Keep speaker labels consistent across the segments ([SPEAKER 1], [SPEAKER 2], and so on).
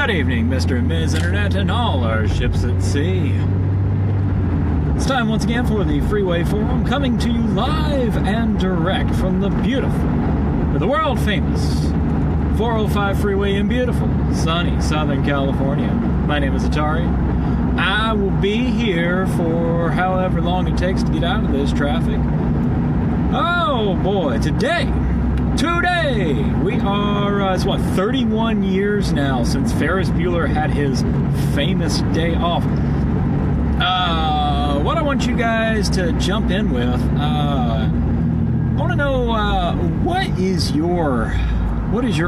[SPEAKER 1] Good evening, Mr. and Ms. Internet and all our ships at sea. It's time once again for the Freeway Forum, coming to you live and direct from the beautiful, the world famous 405 Freeway in beautiful, sunny Southern California. My name is Atari. I will be here for however long it takes to get out of this traffic. Oh boy, today we are, it's what, 31 years now since Ferris Bueller had his famous day off. What I want you guys to jump in with, I want to know, what is your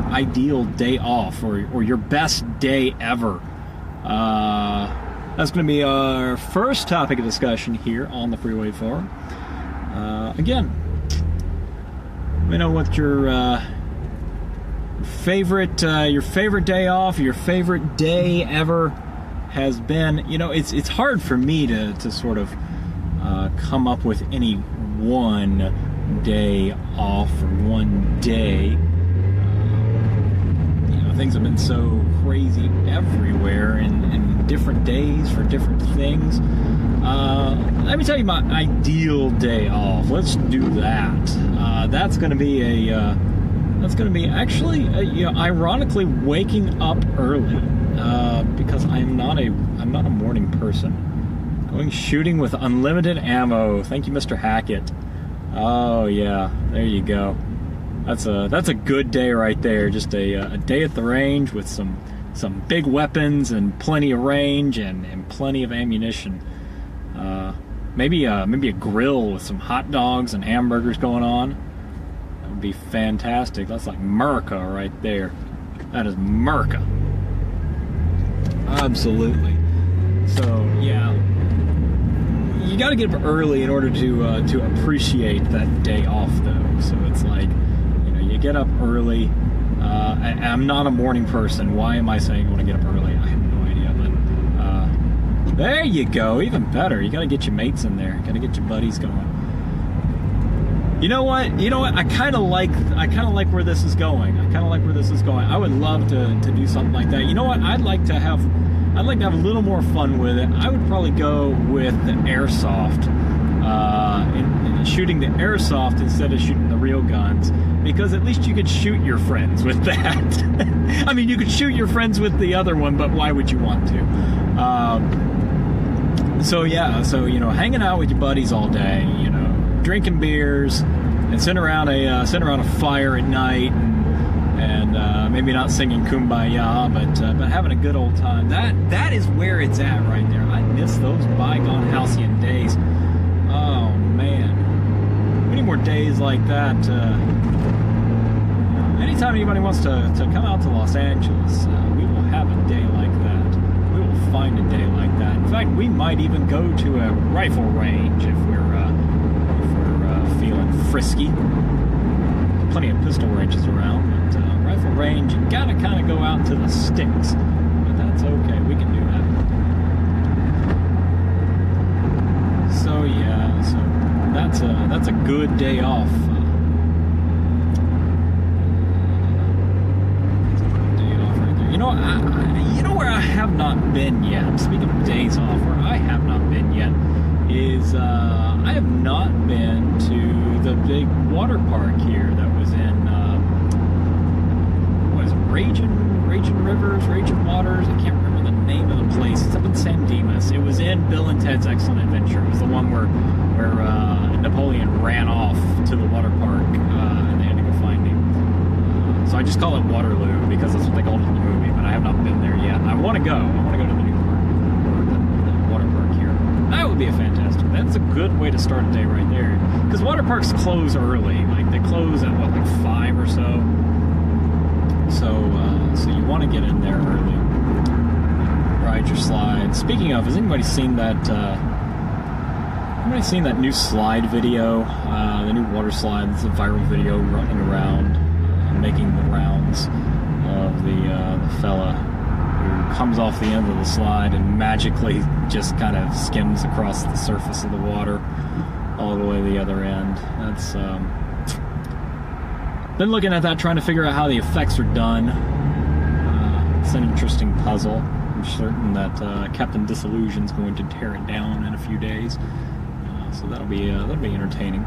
[SPEAKER 1] ideal day off, or your best day ever? That's going to be our first topic of discussion here on the Freeway Forum. Again, let me know what your favorite day off, your favorite day ever has been. You know, it's hard for me to sort of come up with any one day off or one day. You know, things have been so crazy everywhere and different days for different things. Let me tell you my ideal day off. Let's do that. That's going to be actually, ironically, waking up early, because I'm not a morning person. Going shooting with unlimited ammo. Thank you, Mr. Hackett. Oh yeah, there you go. That's a good day right there. Just a day at the range with some big weapons and plenty of range and plenty of ammunition. Maybe a grill with some hot dogs and hamburgers going on. That would be fantastic. That's like America right there. That is America. Absolutely. So yeah, you got to get up early in order to appreciate that day off, though. So it's like, you get up early. I'm not a morning person. Why am I saying I want to get up early? I have no idea, but there you go. Even better. You got to get your mates in there. Got to get your buddies going. You know what? I kind of like where this is going. I would love to do something like that. You know what? I'd like to have a little more fun with it. I would probably go with the airsoft, shooting the airsoft instead of shooting the real guns, because at least you could shoot your friends with that. I mean, you could shoot your friends with the other one, but why would you want to? So hanging out with your buddies all day, drinking beers and sitting around a fire at night, and maybe not singing Kumbaya, but having a good old time. That is where it's at right there. I miss those bygone halcyon days. Oh man, we need more days like that. Anytime anybody wants to come out to Los Angeles, we will have a day like that. We will find a day like that. In fact, we might even go to a rifle range if we're feeling frisky. Plenty of pistol ranges around, but rifle range, you gotta kind of go out to the sticks. But that's okay, we can do that. So yeah, that's a good day off. You know where I have not been yet, speaking of days off, where I have not been yet is I have not been to the big water park here that was in Raging Rivers, Raging Waters. I can't remember the name of the place. It's up in San Dimas. It was in Bill and Ted's Excellent Adventure. It was the one where Napoleon ran off to the water park and they had to go find him. So I just call it Waterloo because that's what they called it in the movie, but I have not been there yet. I want to go. I want to go to the new park, or the water park here. That would be a fantastic. That's a good way to start a day right there. Because water parks close early. Like, they close at, 5 or so? So you want to get in there early. Ride your slide. Speaking of, has anybody seen that new slide video? The new water slide. It's a viral video running around, making the rounds of the fella who comes off the end of the slide and magically just kind of skims across the surface of the water all the way to the other end. That's been looking at that, trying to figure out how the effects are done. It's an interesting puzzle. I'm certain that Captain Disillusion's going to tear it down in a few days, so that'll be entertaining.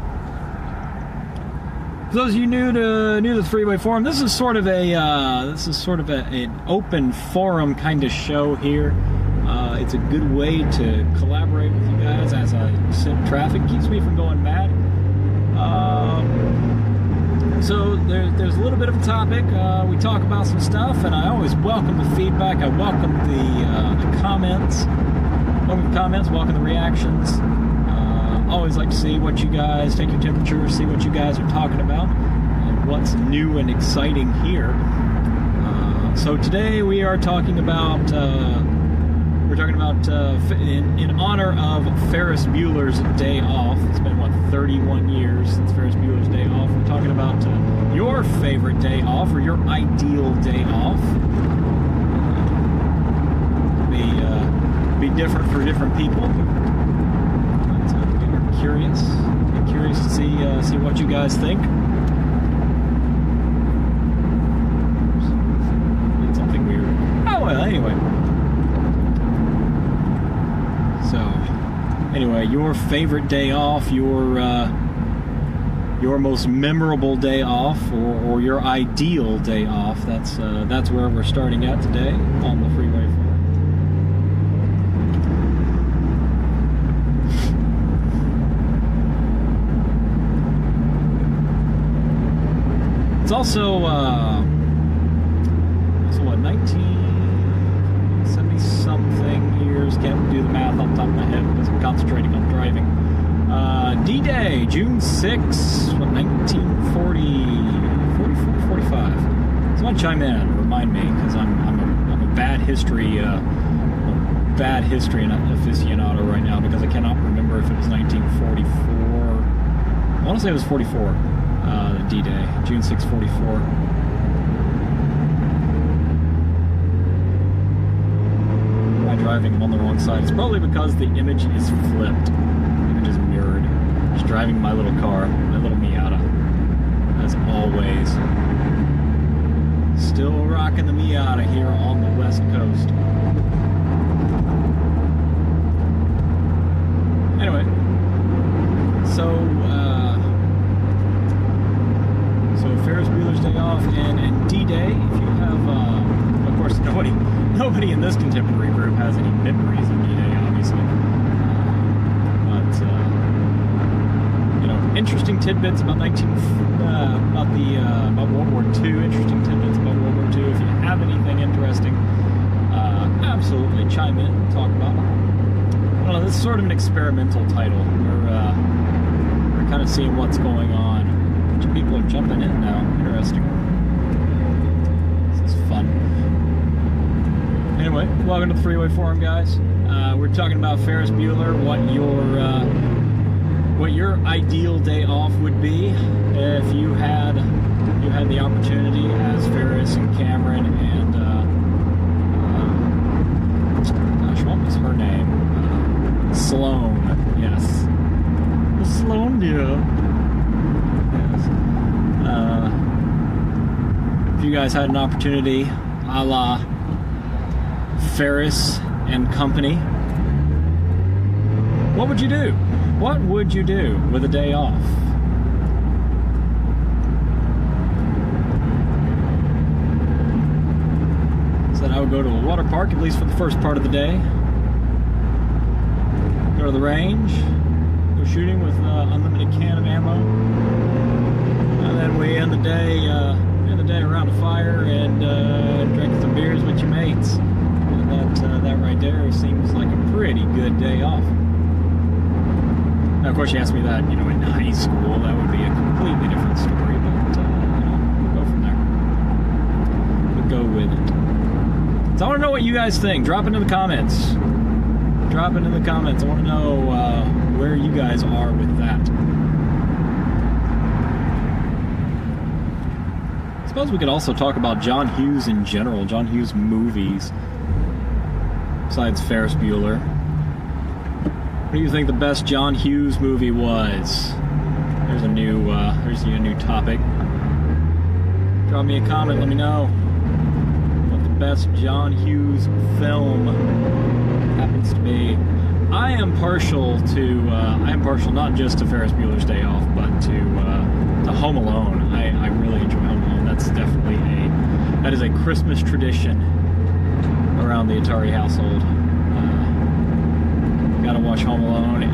[SPEAKER 1] For those of you new to the Freeway Forum, this is sort of an open forum kind of show here. It's a good way to collaborate with you guys as I sit in traffic. Keeps me from going mad. So there's a little bit of a topic. We talk about some stuff, and I always welcome the feedback. I welcome the comments. Welcome the reactions. Always like to see what you guys, take your temperature, see what you guys are talking about, and what's new and exciting here. So today we are talking about in honor of Ferris Bueller's Day Off. It's been, 31 years since Ferris Bueller's Day Off. We're talking about your favorite day off, or your ideal day off. Be different for different people. But we're curious to see what you guys think. Did something weird. Oh well, anyway. Anyway, your favorite day off, your most memorable day off, or your ideal day off. That's where we're starting at today on the Freeway Forum. It's also 1970-something years. Can't do the math off the top of my head because I'm concentrating on driving. D-Day, June 6, 1940, 44, 45. Someone chime in and remind me, because I'm a bad history aficionado right now, because I cannot remember if it was 1944. I want to say it was 44. D-Day, June 6, 44. Driving, I'm on the wrong side. It's probably because the image is flipped. The image is mirrored. Just driving my little car, my little Miata, as always. Still rocking the Miata here on the West Coast. Anyway, so Ferris Bueller's Day Off and D-Day. If you have, of course, nobody in this contemporary group has any memories of D-Day, obviously. Interesting tidbits about World War II. Interesting tidbits about World War II. If you have anything interesting, absolutely chime in and talk about it. I don't know, this is sort of an experimental title. We're kind of seeing what's going on. A bunch of people are jumping in now. Interesting. This is fun. Anyway, welcome to the Freeway Forum, guys. We're talking about Ferris Bueller, what your ideal day off would be if you had the opportunity, as Ferris and Cameron and what was her name? Sloane. Yes, the Sloane deal. Yes. If you guys had an opportunity, a la Ferris and company, what would you do? What would you do with a day off? Said I would go to a water park, at least for the first part of the day. Go to the range, go shooting with unlimited can of ammo, and then we end the day around a fire and drink some beers with your mates. That right there seems like a pretty good day off. Now, of course, you asked me that, in high school, that would be a completely different story, but, we'll go from there. We'll go with it. So I want to know what you guys think. Drop it in the comments. I want to know where you guys are with that. I suppose we could also talk about John Hughes in general, John Hughes movies, besides Ferris Bueller. What do you think the best John Hughes movie was? There's a new topic. Drop me a comment, let me know what the best John Hughes film happens to be. I am partial not just to Ferris Bueller's Day Off, but to Home Alone. I really enjoy Home Alone. That's definitely that is a Christmas tradition around the Atari household. Gotta watch Home Alone.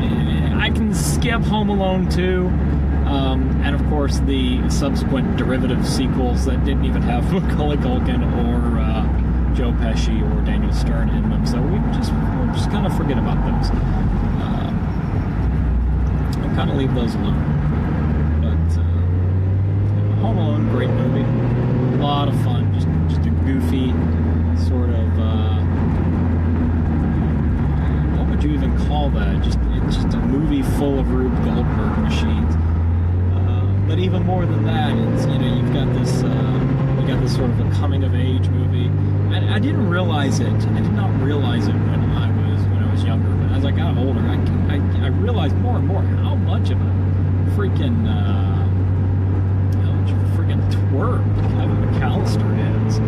[SPEAKER 1] I can skip Home Alone 2, and of course the subsequent derivative sequels that didn't even have Macaulay Culkin or Joe Pesci or Daniel Stern in them, so we'll just kind of forget about those. I'll kind of leave those alone. But Home Alone, great movie, a lot of fun, just a goofy sort of. What would you even call that? It's just a movie full of Rube Goldberg machines. But even more than that, it's you've got this sort of a coming of age movie. I didn't realize it. I did not realize it when I was younger. But as I got older, I realized more and more how much of a freaking twerp Kevin McAllister is,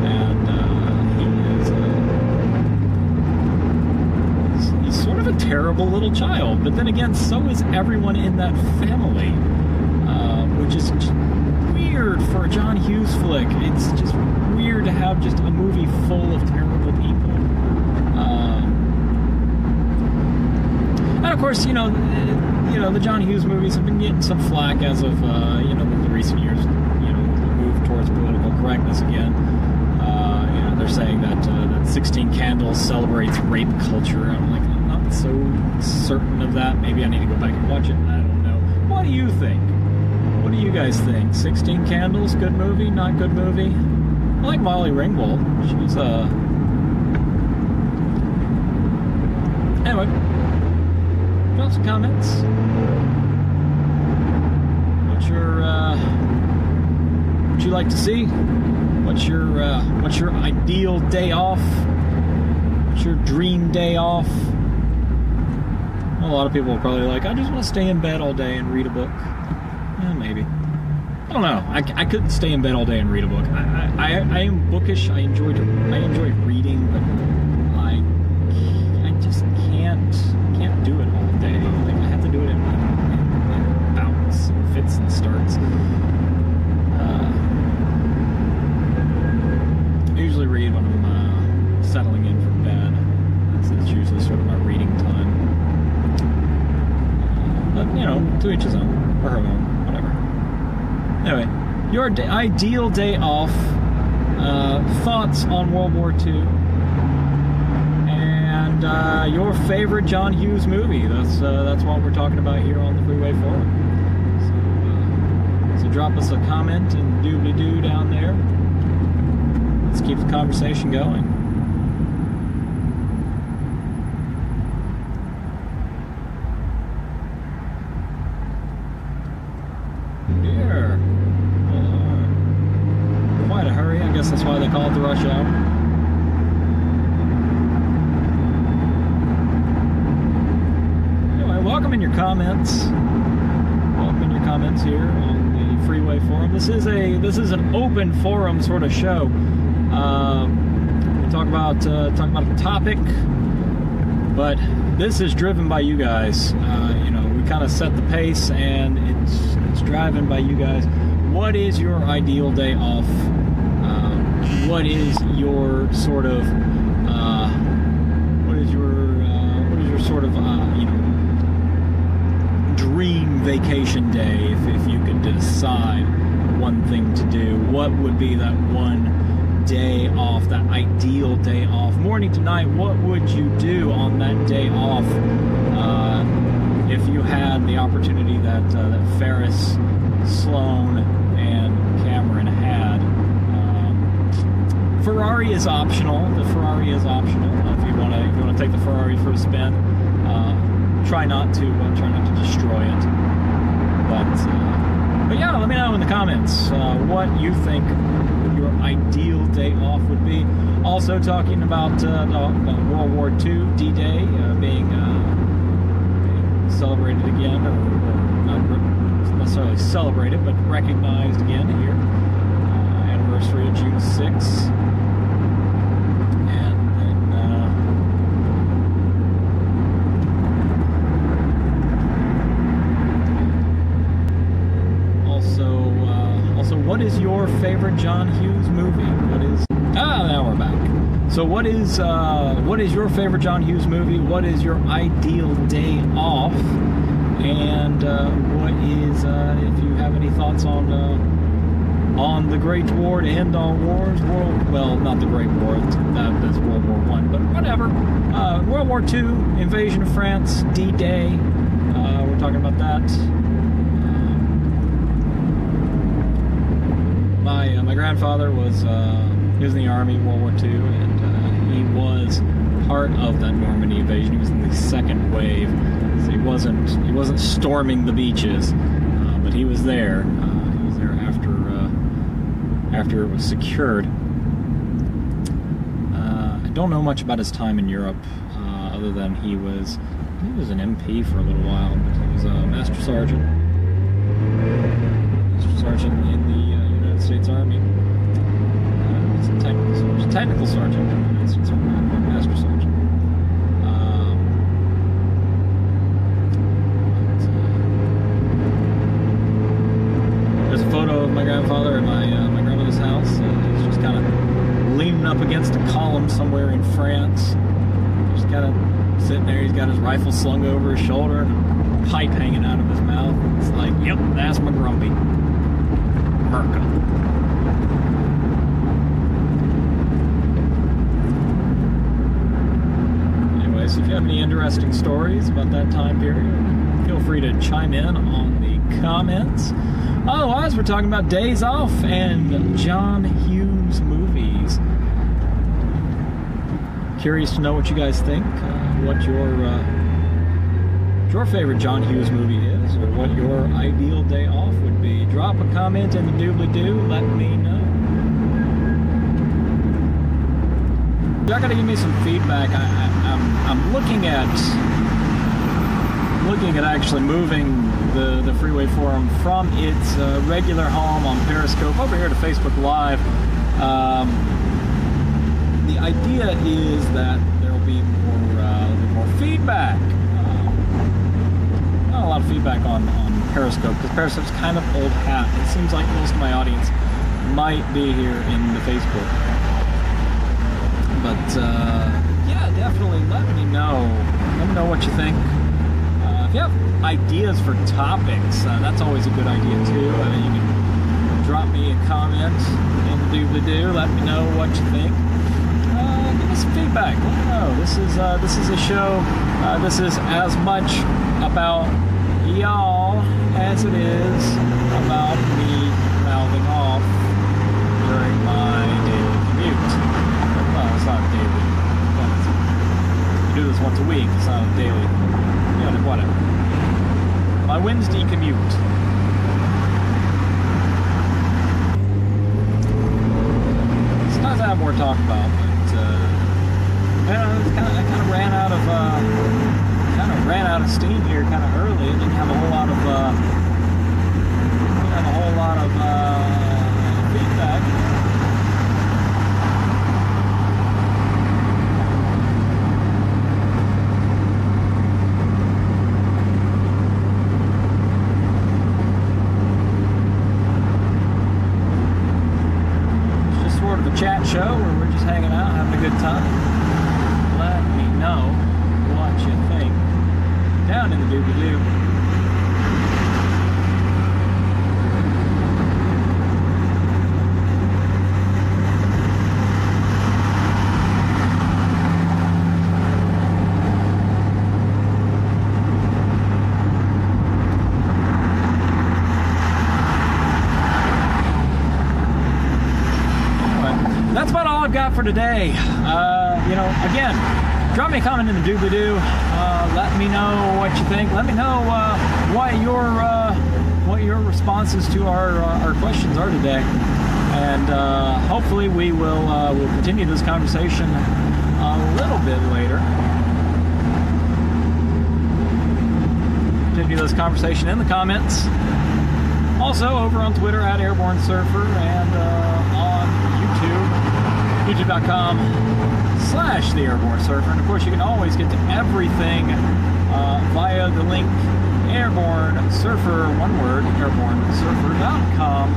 [SPEAKER 1] and he's sort of a terrible little child. But then again, so is everyone in that family, which is just weird for a John Hughes flick. It's just weird to have just a movie full of terrible people. And of course, the John Hughes movies have been getting some flack as of the recent years. The move towards political correctness again. They're saying that 16 Candles celebrates rape culture. I'm not so certain of that. Maybe I need to go back and watch it. I don't know. What do you think? What do you guys think? 16 Candles, good movie, not good movie? I like Molly Ringwald. She's Anyway, drop some comments. What you like to see? What's your ideal day off? What's your dream day off? A lot of people are probably like, I just want to stay in bed all day and read a book. Maybe. I don't know. I couldn't stay in bed all day and read a book. I am bookish. I enjoy reading, but I just can't do it all day. Like, I have to do it in bouts, and fits and starts. I usually read when I'm settling in from bed. That's usually sort of my reading time. But to each his own, or her own. Anyway, your ideal day off, thoughts on World War II, and your favorite John Hughes movie. That's what we're talking about here on the Freeway Forum. So drop us a comment and doobly-doo down there. Let's keep the conversation going. That's why they call it the rush hour. Anyway, welcome in your comments. Welcome in your comments here on the Freeway Forum. This is an open forum sort of show. We talk about a topic, but this is driven by you guys. We kind of set the pace, and it's driven by you guys. What is your ideal day off? What is your sort of dream vacation day? If you could decide one thing to do, what would be that one day off, that ideal day off, morning to night? What would you do on that day off if you had the opportunity that Ferris, Sloan, and Cameron had? Ferrari is optional. The Ferrari is optional. If you want to take the Ferrari for a spin, try not to destroy it. But yeah, let me know in the comments what you think your ideal day off would be. Also talking about World War II, D-Day being celebrated again, or not necessarily celebrated, but recognized again here. Anniversary of June 6th. What is your favorite John Hughes movie? Now we're back. So what is your favorite John Hughes movie? What is your ideal day off? And what is, if you have any thoughts on the Great War to end all wars? Well, not the Great War, that's World War One, but whatever. World War II, invasion of France, D-Day. We're talking about that. My grandfather was he was in the Army, World War II, and he was part of that Normandy invasion. He was in the second wave, so he wasn't storming the beaches, but he was there. He was there after it was secured. I don't know much about his time in Europe, other than he was an MP for a little while, but he was a master sergeant in the United States Army. He's a technical sergeant in the United States Army, master sergeant. There's a photo of my grandfather at my grandmother's house. He's just kind of leaning up against a column somewhere in France. Just kind of sitting there. He's got his rifle slung over his shoulder and a pipe hanging out of his mouth. It's like, yep, that's my grumpy. America. Anyway, so if you have any interesting stories about that time period, feel free to chime in on the comments. Otherwise, we're talking about days off and John Hughes movies. Curious to know what you guys think, what your favorite John Hughes movie is, or what your ideal day off would be. Drop a comment in the doobly-doo, let me know. Y'all gotta give me some feedback. I'm looking at actually moving the Freeway Forum from its regular home on Periscope over here to Facebook Live. The idea is that there will be more feedback. Not a lot of feedback on Periscope, because Periscope's kind of old hat. It seems like most of my audience might be here in the Facebook. But yeah, definitely let me know. Let me know what you think. If you have ideas for topics, that's always a good idea too. You can drop me a comment in the doobly-doo. Let me know what you think. Give me some feedback. Let me know. This is a show. This is as much about y'all as it is about me mouthing off during my daily commute. Well, it's not daily. You do this once a week. It's not a daily. Whatever. My Wednesday commute. It's nice to have more to talk about, but I kind of ran out of steam here kind of early. I didn't have a whole lot of feedback. It's just sort of a chat show where we're just hanging out, having a good time. Let me know what you think down in the doobly-doo. Anyway, that's about all I've got for today. Again, drop me a comment in the doobly-doo. Let me know what you think. Let me know what your responses to our questions are today, and hopefully we'll continue this conversation a little bit later. Continue this conversation in the comments. Also over on Twitter at Airborne Surfer, and on YouTube, youtube.com/The Airborne Surfer. And of course, you can always get to everything via the link Airborne Surfer, one word, airbornesurfer.com.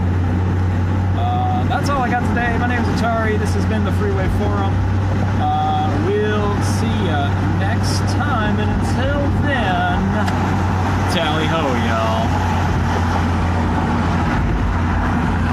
[SPEAKER 1] I got today. My name is Atari. This has been the Freeway Forum. We'll see you next time, and until then, tally ho, y'all.